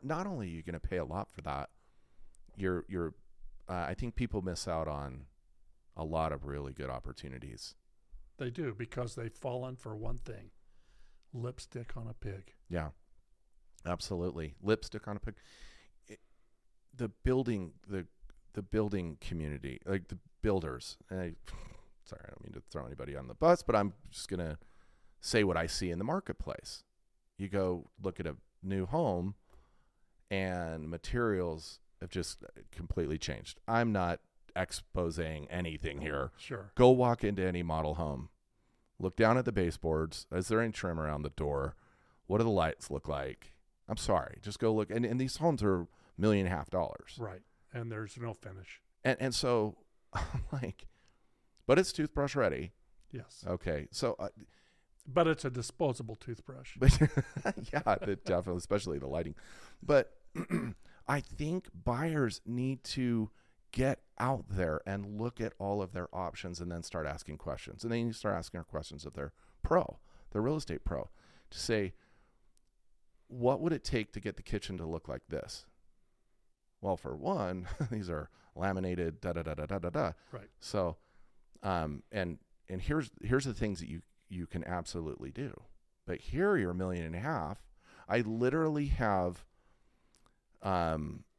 Not only are you going to pay a lot for that, I think people miss out on a lot of really good opportunities. They do, because they've fallen for one thing: lipstick on a pig. Yeah, absolutely. Lipstick on a pig. The building community, like the builders. Sorry, I don't mean to throw anybody on the bus, but I'm just going to say what I see in the marketplace. You go look at a new home and materials have just completely changed. I'm not exposing anything here. Sure. Go walk into any model home. Look down at the baseboards. Is there any trim around the door? What do the lights look like? I'm sorry. Just go look. And these homes are $1.5 million. Right. And there's no finish. And so I'm like, but it's toothbrush ready. Yes. Okay. So but it's a disposable toothbrush. But yeah, definitely, especially the lighting. But I think buyers need to get out there and look at all of their options and then start asking questions. And then you start asking questions of their real estate pro, to say, what would it take to get the kitchen to look like this? Well, for one, these are laminated, da-da-da-da-da-da-da. Right. So, and here's the things that you can absolutely do. But here are your $1.5 million. I literally have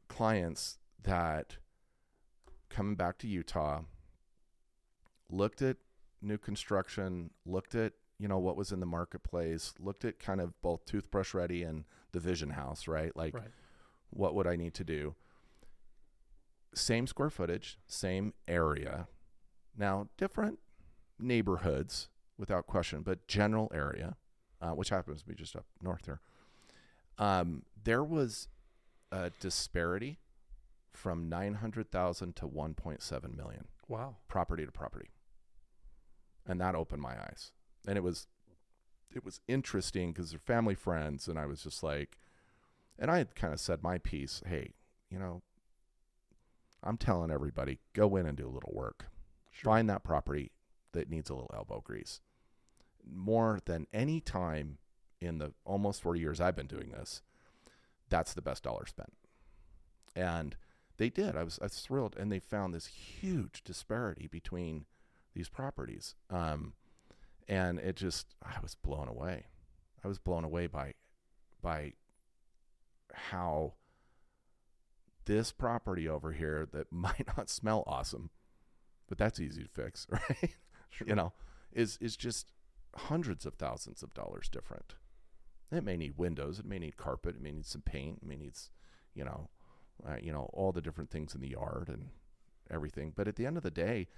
clients that, coming back to Utah, looked at new construction, looked at what was in the marketplace, looked at kind of both toothbrush ready and the vision house, right? Like, what would I need to do? Same square footage, same area. Now, different neighborhoods, without question, but general area, which happens to be just up north here. There was a disparity from $900,000 to $1.7 million. Wow. Property to property. And that opened my eyes. And it was interesting because they're family friends, and I was just like, and I had kind of said my piece, hey, I'm telling everybody, go in and do a little work. Sure. Find that property that needs a little elbow grease. More than any time in the almost 40 years I've been doing this, that's the best dollar spent. And they did. I was thrilled. And they found this huge disparity between these properties. And it just, I was blown away. I was blown away by how this property over here that might not smell awesome, but that's easy to fix, right? Sure. You know, is just hundreds of thousands of dollars different. It may need windows, it may need carpet, it may need some paint, it may need, all the different things in the yard and everything. But at the end of the day,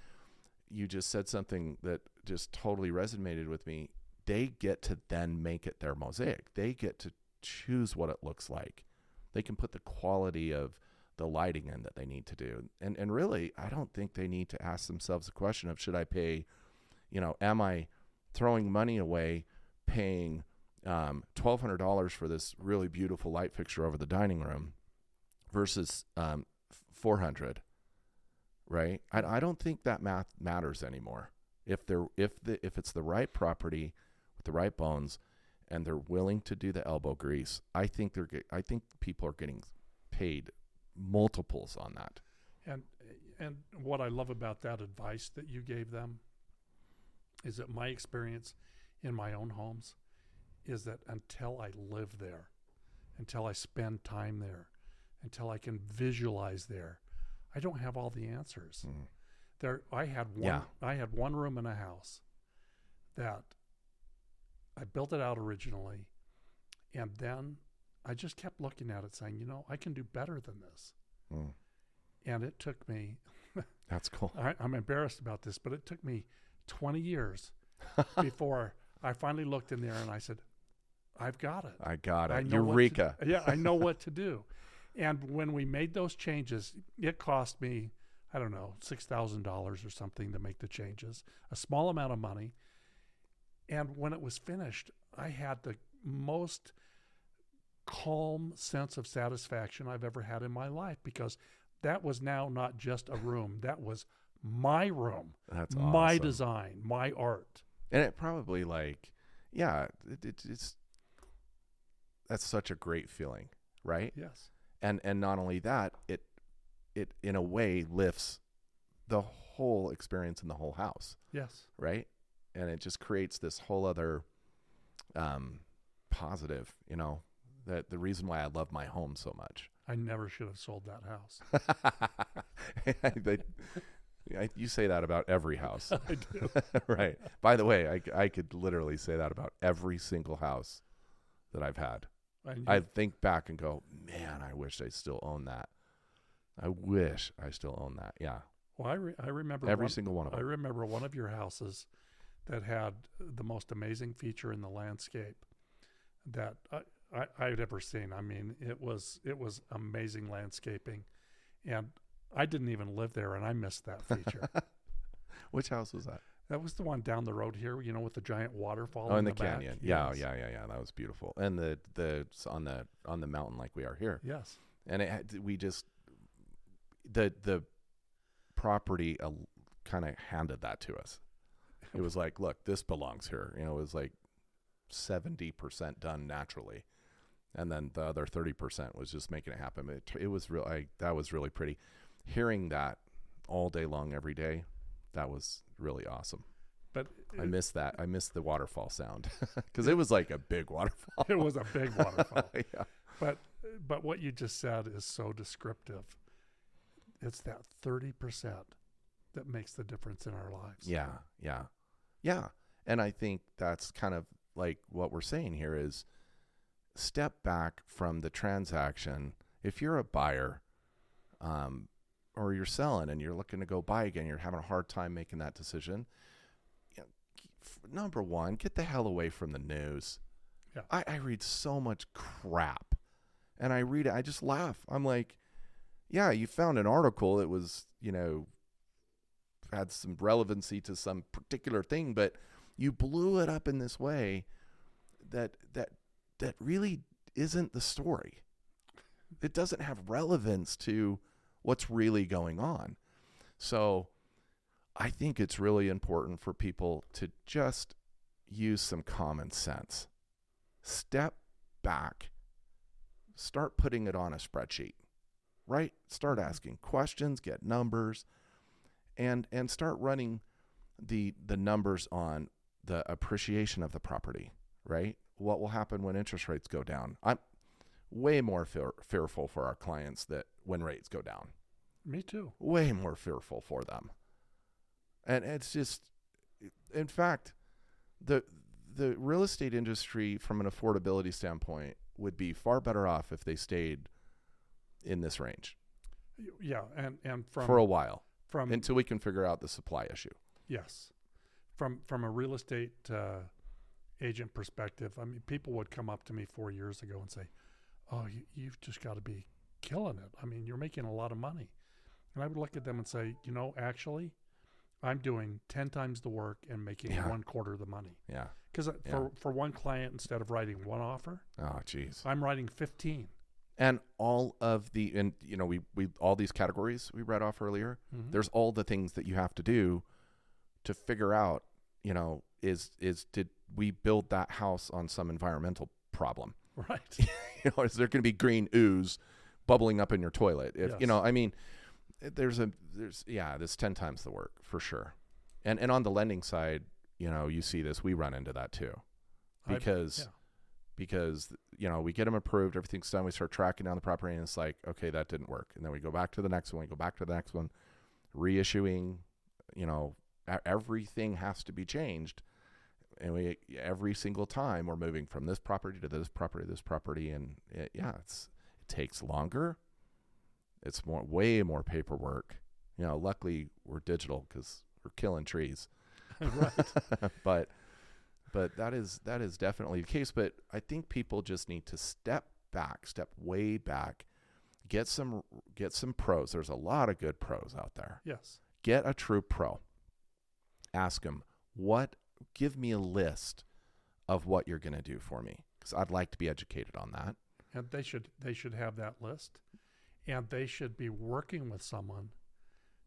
you just said something that just totally resonated with me. They get to then make it their mosaic. They get to choose what it looks like. They can put the quality of the lighting in that they need to do. And really, I don't think they need to ask themselves the question of, should I pay, am I throwing money away paying $1,200 for this really beautiful light fixture over the dining room versus $400, right? I don't think that math matters anymore. If it's the right property with the right bones, and they're willing to do the elbow grease, I think people are getting paid multiples on that. And what I love about that advice that you gave them is that my experience in my own homes is that until I live there, until I spend time there, until I can visualize there, I don't have all the answers. I had one room in a house that I built it out originally, and then I just kept looking at it saying, I can do better than this. And it took me That's cool. I'm embarrassed about this, but it took me 20 years before I finally looked in there and I said, I've got it. I got it. I know Eureka. I know what to do. And when we made those changes, it cost me, I don't know, $6,000 or something to make the changes, a small amount of money. And when it was finished, I had the most calm sense of satisfaction I've ever had in my life, because that was now not just a room. That was my room. That's my awesome. design, my art. And it probably it's that's such a great feeling, right? Yes. And not only that, it in a way lifts the whole experience in the whole house. Yes. Right? And it just creates this whole other positive, that the reason why I love my home so much. I never should have sold that house. You say that about every house. I do. Right. By the way, I could literally say that about every single house that I've had. I think back and go, man, I wish I still owned that. I wish I still owned that. Yeah. Well, I remember every single one of them. I remember one of your houses that had the most amazing feature in the landscape that I'd ever seen. I mean, it was amazing landscaping, and I didn't even live there, and I missed that feature. Which house was that? That was the one down the road here, with the giant waterfall. Oh, in the canyon. Back. Yeah, Yes. yeah. That was beautiful. And the on the mountain like we are here. Yes. And the property kind of handed that to us. It was like, look, this belongs here. It was like 70% done naturally, and then the other 30% was just making it happen. It was real. That was really pretty. Hearing that all day long, every day, that was really awesome. But I missed that. I missed the waterfall sound because it was like a big waterfall. It was a big waterfall. Yeah. But what you just said is so descriptive. It's that 30% that makes the difference in our lives. Yeah. And I think that's kind of like what we're saying here is step back from the transaction. If you're a buyer, or you're selling and you're looking to go buy again, you're having a hard time making that decision. Number one, get the hell away from the news. Yeah. I read so much crap, and I read it. I just laugh. I'm like, yeah, you found an article that was, had some relevancy to some particular thing, but you blew it up in this way that really isn't the story. It doesn't have relevance to what's really going on. So I think it's really important for people to just use some common sense. Step back. Start putting it on a spreadsheet, right? Start asking questions, get numbers, and start running the numbers on the appreciation of the property, right? What will happen when interest rates go down? I'm way more fearful for our clients that when rates go down. Me too. Way more fearful for them. And it's just, in fact, the real estate industry from an affordability standpoint would be far better off if they stayed in this range. Yeah, and for a while, from until we can figure out the supply issue. Yes, from a real estate agent perspective, I mean, people would come up to me 4 years ago and say, "Oh, you've just got to be killing it. I mean, you're making a lot of money." And I would look at them and say, actually, I'm doing 10 times the work and making 1/4 the money. Yeah. Because for one client, instead of writing one offer, oh, geez, I'm writing 15. And all of the, and we all these categories we read off earlier, Mm-hmm. there's all the things that you have to do to figure out, did we build that house on some environmental problem? Right. Is there going to be green ooze bubbling up in your toilet? If Yes. I mean, there's this 10 times the work for sure. And on the lending side, you see this, we run into that too, because we get them approved, everything's done, we start tracking down the property, and it's like, okay, that didn't work, and then we go back to the next one, reissuing, everything has to be changed, and every single time we're moving from this property to this property, and it takes longer. It's way more paperwork. Luckily we're digital because we're killing trees. Right. But that is definitely the case. But I think people just need to step way back, get some pros. There's a lot of good pros out there. Yes. Get a true pro. Ask them, give me a list of what you're going to do for me, because I'd like to be educated on that. And they should have that list, and they should be working with someone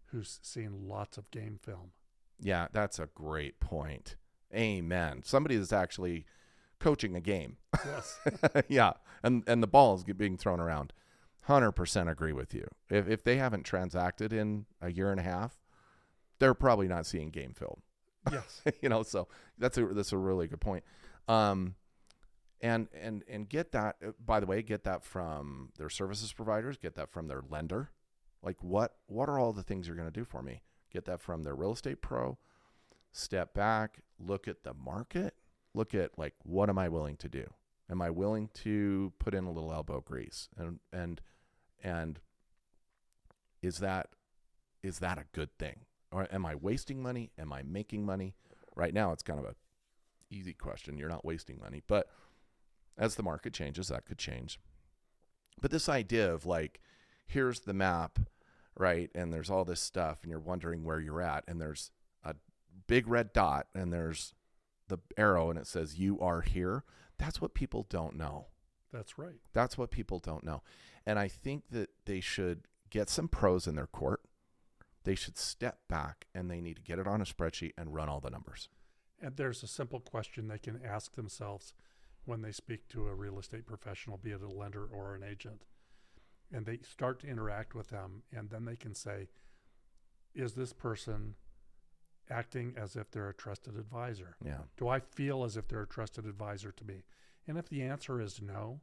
who's seen lots of game film. Yeah, that's a great point. Amen. Somebody that's actually coaching a game. Yes. Yeah, and the ball is being thrown around. 100% agree with you. If they haven't transacted in a year and a half, they're probably not seeing game film. Yes. So that's a really good point. And get that, by the way, get that from their services providers, get that from their lender. Like what are all the things you're going to do for me? Get that from their real estate pro. Step back, look at the market, look at like, what am I willing to do? Am I willing to put in a little elbow grease? And is that a good thing? Or am I wasting money? Am I making money? Right now, it's kind of a easy question. You're not wasting money, but as the market changes, that could change. But this idea of like, here's the map, right? And there's all this stuff, and you're wondering where you're at, and there's a big red dot, and there's the arrow, and it says you are here. That's what people don't know. That's right. That's what people don't know. And I think that they should get some pros in their court. They should step back, and they need to get it on a spreadsheet and run all the numbers. And there's a simple question they can ask themselves when they speak to a real estate professional, be it a lender or an agent, and they start to interact with them, and then they can say, is this person acting as if they're a trusted advisor? Yeah. Do I feel as if they're a trusted advisor to me? And if the answer is no,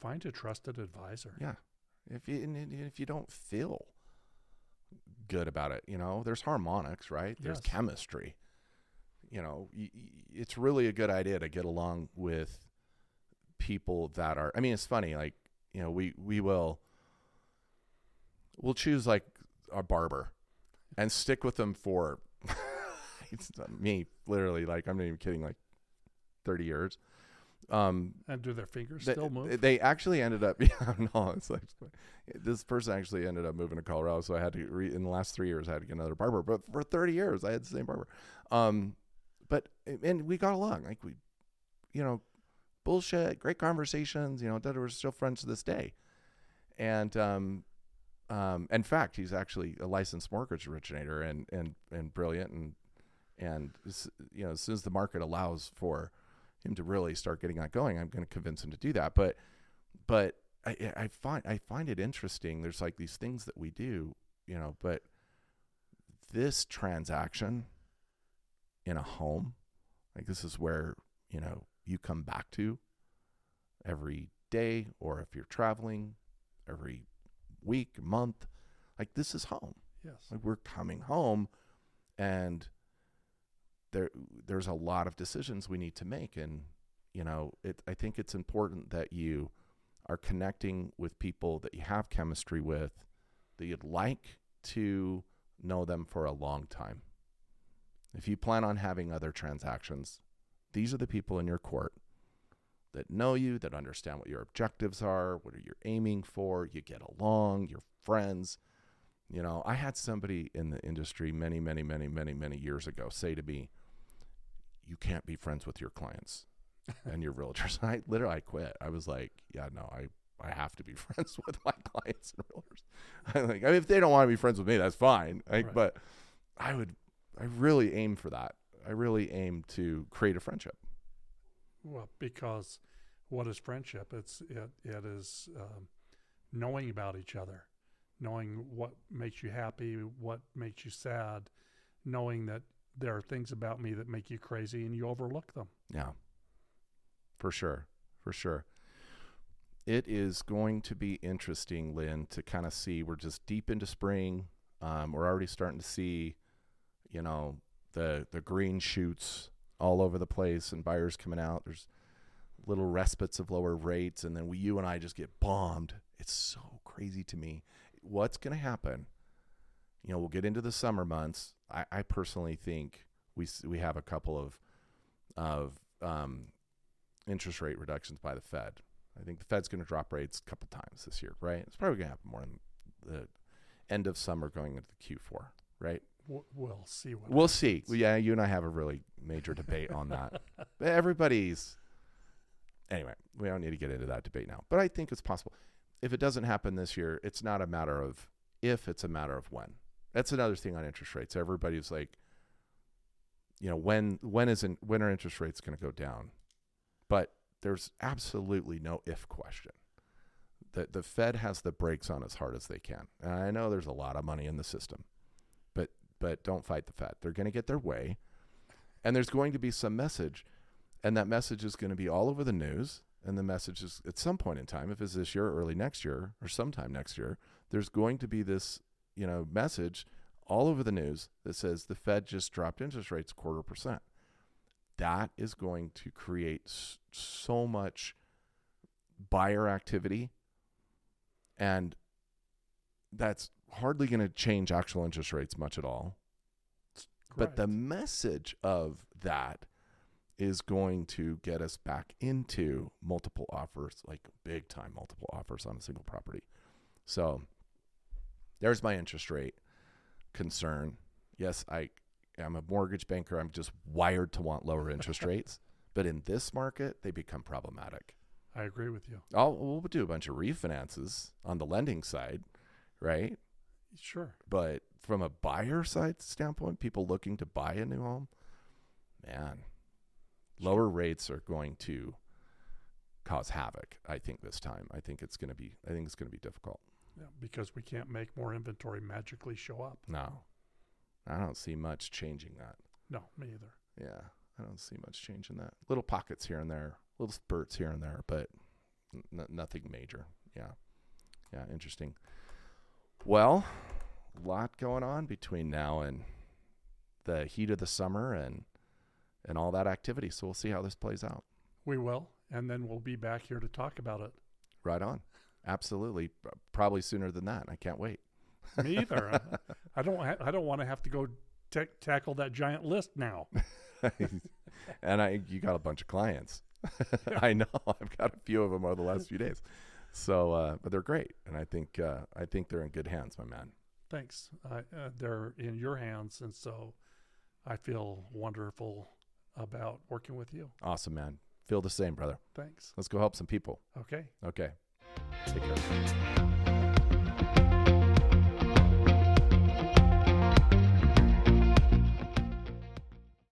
find a trusted advisor. Yeah. If you don't feel good about it, there's harmonics, right? There's Yes. chemistry. It's really a good idea to get along with people that are, I mean, it's funny, like, we'll choose like a barber and stick with them for, it's me, literally, like, I'm not even kidding, like 30 years. And do their fingers still move? They actually ended up, it's like, this person actually ended up moving to Colorado, so I had to, in the last 3 years, I had to get another barber, but for 30 years, I had the same barber. And we got along, like bullshit, great conversations, that we're still friends to this day. And, in fact, he's actually a licensed mortgage originator and brilliant. And, as soon as the market allows for him to really start getting that going, I'm going to convince him to do that. But I find it interesting. There's like these things that we do, but this transaction in a home. Like this is where, you know, you come back to every day, or if you're traveling every week, month, like this is home. Yes. Like we're coming home, and there's a lot of decisions we need to make. And, you know, I think it's important that you are connecting with people that you have chemistry with, that you'd like to know them for a long time. If you plan on having other transactions, these are the people in your court that know you, that understand what your objectives are, what are you aiming for, you get along, you're friends. You know, I had somebody in the industry many years ago say to me, you can't be friends with your clients and your realtors. I quit. I was like, yeah, no, I have to be friends with my clients and realtors. I mean, if they don't want to be friends with me, that's fine. Right. But I really aim for that. I really aim to create a friendship. Well, because what is friendship? It is knowing about each other, knowing what makes you happy, what makes you sad, knowing that there are things about me that make you crazy and you overlook them. Yeah, for sure. It is going to be interesting, Lynn, to kind of see. We're just deep into spring. We're already starting to see, you know, the green shoots all over the place and buyers coming out. There's little respites of lower rates, and then you and I just get bombed. It's so crazy to me. What's going to happen? You know, we'll get into the summer months. I personally think we have a couple of interest rate reductions by the Fed. I think the Fed's going to drop rates a couple times this year, right? It's probably going to happen more in the end of summer going into the Q4, right? We'll see. We'll see. Well, yeah, you and I have a really major debate on that. Anyway, we don't need to get into that debate now. But I think it's possible. If it doesn't happen this year, it's not a matter of if, it's a matter of when. That's another thing on interest rates. Everybody's like, you know, when are interest rates going to go down? But there's absolutely no if question. The Fed has the brakes on as hard as they can. And I know there's a lot of money in the system, but don't fight the Fed. They're going to get their way, and there's going to be some message, and that message is going to be all over the news. And the message is, at some point in time, if it's this year, early next year, or sometime next year, there's going to be this, you know, message all over the news that says the Fed just dropped interest rates 0.25%. That is going to create so much buyer activity, and that's hardly going to change actual interest rates much at all. But the message of that is going to get us back into multiple offers, like big time multiple offers on a single property. So there's my interest rate concern. Yes, I'm a mortgage banker. I'm just wired to want lower interest rates. But in this market, they become problematic. I agree with you. We'll do a bunch of refinances on the lending side, right? Sure. But from a buyer side standpoint, people looking to buy a new home, man, lower rates are going to cause havoc. I think this time. I think it's going to be difficult. Yeah, because we can't make more inventory magically show up. No, I don't see much changing that. No, me either. Yeah, I don't see much change in that. Little pockets here and there, little spurts here and there, but nothing major. Yeah, interesting. Well, a lot going on between now and the heat of the summer and all that activity. So we'll see how this plays out. We will, and then we'll be back here to talk about it. Right on. Absolutely. Probably sooner than that. I can't wait. Me either. I don't want to have to go tackle that giant list now. And you got a bunch of clients. I know. I've got a few of them over the last few days. So, but they're great, and I think they're in good hands, my man. Thanks. They're in your hands, and so I feel wonderful about working with you. Awesome, man. Feel the same, brother. Thanks. Let's go help some people. Okay. Take care.